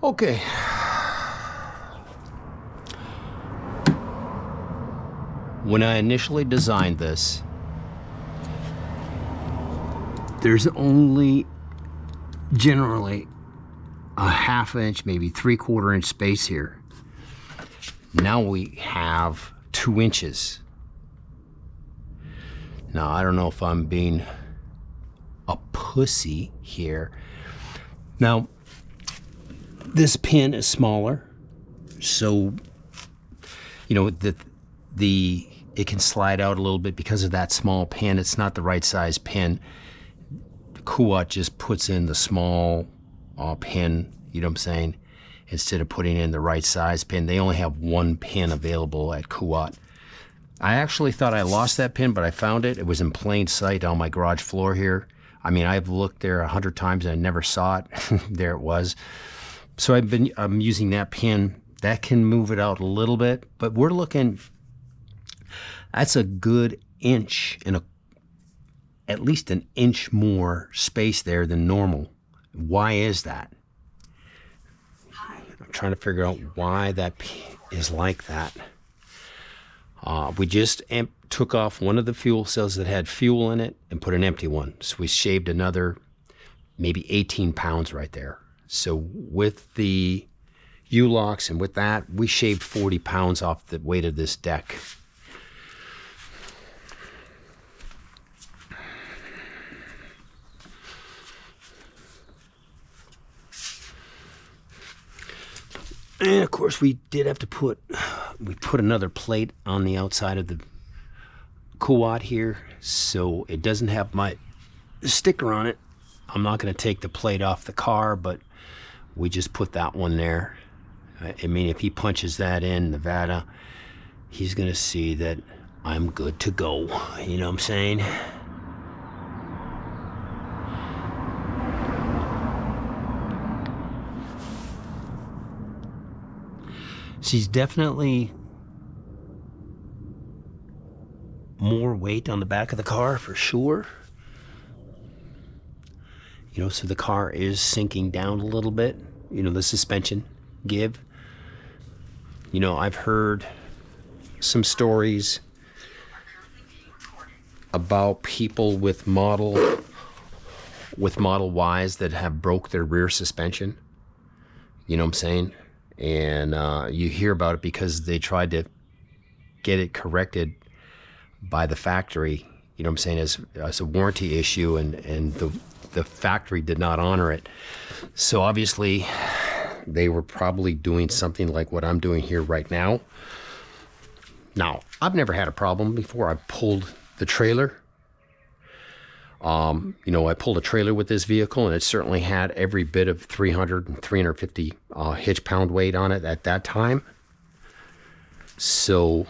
Okay. When I initially designed this, there's only generally a ½ inch, maybe 3/4 inch space here. Now we have 2 inches. Now, I don't know if I'm being a pussy here. Now, this pin is smaller, so, you know, it can slide out a little bit because of that small pin. It's not the right size pin. Kuat just puts in the small pin, you know what I'm saying, instead of putting in the right size pin. They only have 1 pin available at Kuat. I actually thought I lost that pin, but I found it. It was in plain sight on my garage floor here. I mean, I've looked there 100 times and I never saw it. There it was. So I'm using that pin. That can move it out a little bit, but we're looking, that's a good inch and at least an inch more space there than normal. Why is that? I'm trying to figure out why that is like that. We just took off one of the fuel cells that had fuel in it and put an empty one. So we shaved another maybe 18 pounds right there. So with the U-locks and with that, we shaved 40 pounds off the weight of this deck. And of course we did have to put another plate on the outside of the Kuat here, so it doesn't have my sticker on it. I'm not going to take the plate off the car, but we just put that one there. I mean, if he punches that in Nevada, he's going to see that I'm good to go. You know what I'm saying? She's definitely more weight on the back of the car for sure. You know, so the car is sinking down a little bit. You know, the suspension give. You know, I've heard some stories about people with Model Ys that have broke their rear suspension. You know what I'm saying? And you hear about it because they tried to get it corrected by the factory, you know what I'm saying, as a warranty issue, and the factory did not honor it. So obviously they were probably doing something like what I'm doing here right now. Now, I've never had a problem before. I pulled the trailer. You know, I pulled a trailer with this vehicle, and it certainly had every bit of 300 and 350 hitch pound weight on it at that time. So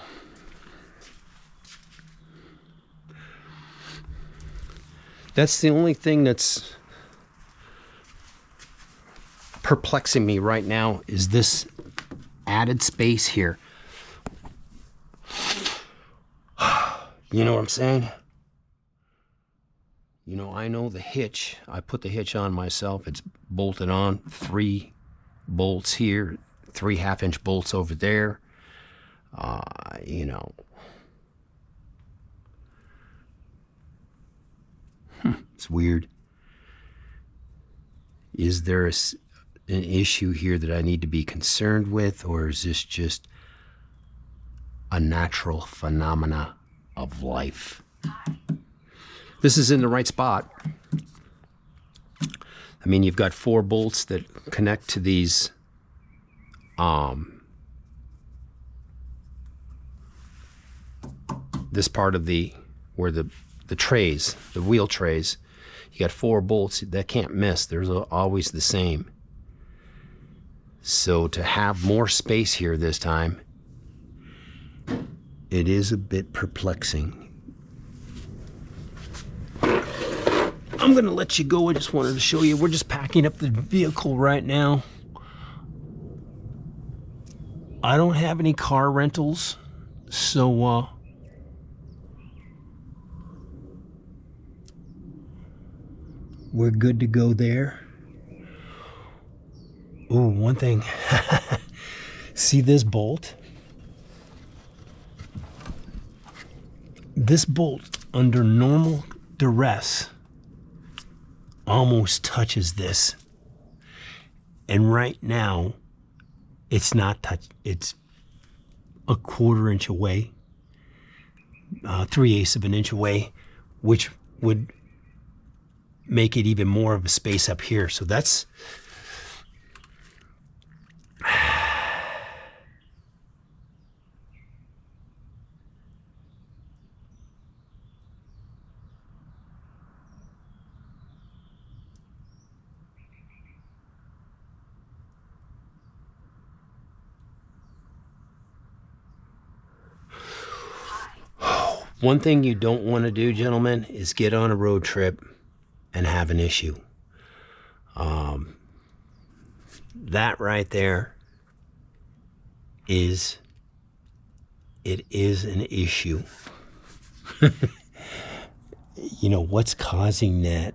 that's the only thing that's perplexing me right now, is this added space here. You know what I'm saying? You know, I know the hitch. I put the hitch on myself. It's bolted on. 3 bolts here, 3 ½ inch bolts over there. You know. It's weird. Is there an issue here that I need to be concerned with, or is this just a natural phenomena of life? This is in the right spot. I mean, you've got 4 bolts that connect to these this part of where the trays, the wheel trays, you got 4 bolts that can't miss. They're always the same. So to have more space here this time, it is a bit perplexing. I'm gonna let you go. I just wanted to show you. We're just packing up the vehicle right now. I don't have any car rentals, so we're good to go there. Ooh, one thing. See this bolt? This bolt under normal duress almost touches this. And right now, it's not touch. It's a 1/4 inch away, 3/8 of an inch away, which would make it even more of a space up here. So that's one thing you don't want to do, gentlemen, is get on a road trip and have an issue. That right there is an issue. You know, what's causing that?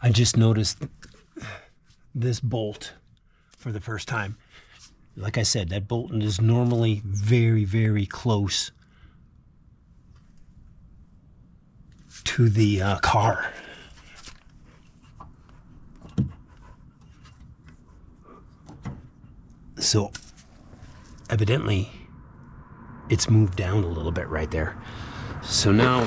I just noticed this bolt for the first time. Like I said, that bolt is normally very, very close to the car. So evidently it's moved down a little bit right there. So now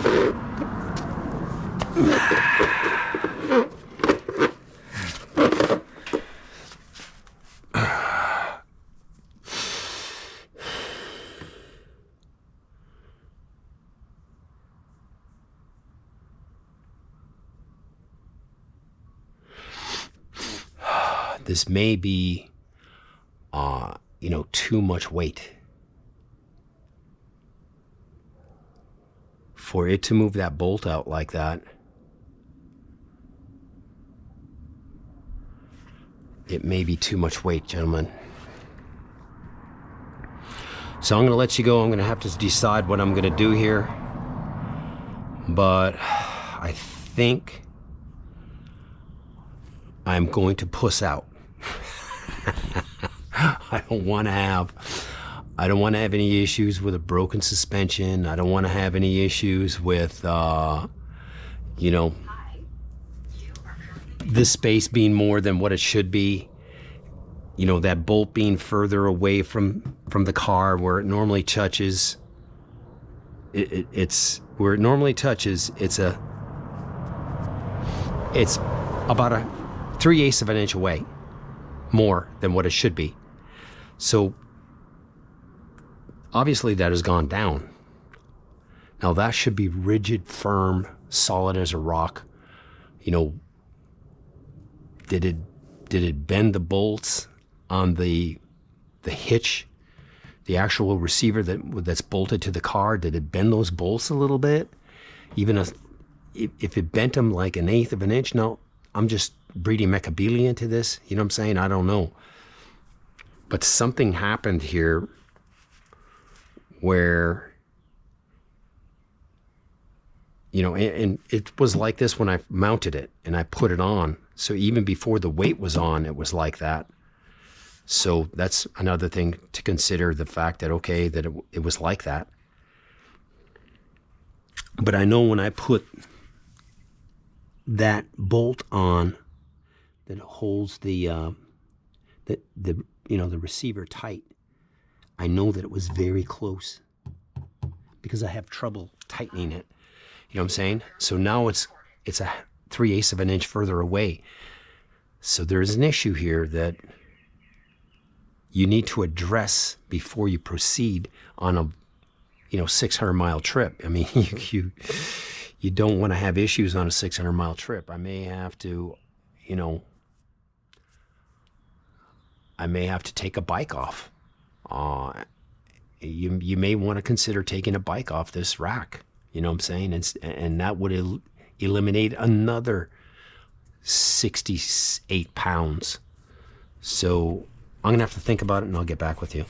this may be, you know, too much weight for it to move that bolt out like that. It may be too much weight, gentlemen. So I'm going to let you go. I'm going to have to decide what I'm going to do here. But I think I'm going to puss out. I don't want to have any issues with a broken suspension. I don't want to have any issues with, you know, this space being more than what it should be. You know, that bolt being further away from the car where it normally touches. It's where it normally touches. It's about a 3/8 of an inch away more than what it should be. So obviously that has gone down. Now that should be rigid, firm, solid as a rock. You know, did it bend the bolts on the hitch, the actual receiver that's bolted to the car? Did it bend those bolts a little bit? Even if it bent them like 1/8 of an inch? No, I'm just breeding Mechabili into this. You know what I'm saying? I don't know. But something happened here where, you know, and it was like this when I mounted it and I put it on. So even before the weight was on, it was like that. So that's another thing to consider, the fact that, okay, that it was like that. But I know when I put that bolt on that holds the you know, the receiver tight, I know that it was very close because I have trouble tightening it. You know what I'm saying? So now it's a 3/8 of an inch further away. So there's an issue here that you need to address before you proceed on a, you know, 600-mile trip. I mean, you don't want to have issues on a 600-mile trip. I may have to, you know, take a bike off. You may want to consider taking a bike off this rack. You know what I'm saying? And that would eliminate another 68 pounds. So I'm gonna have to think about it and I'll get back with you.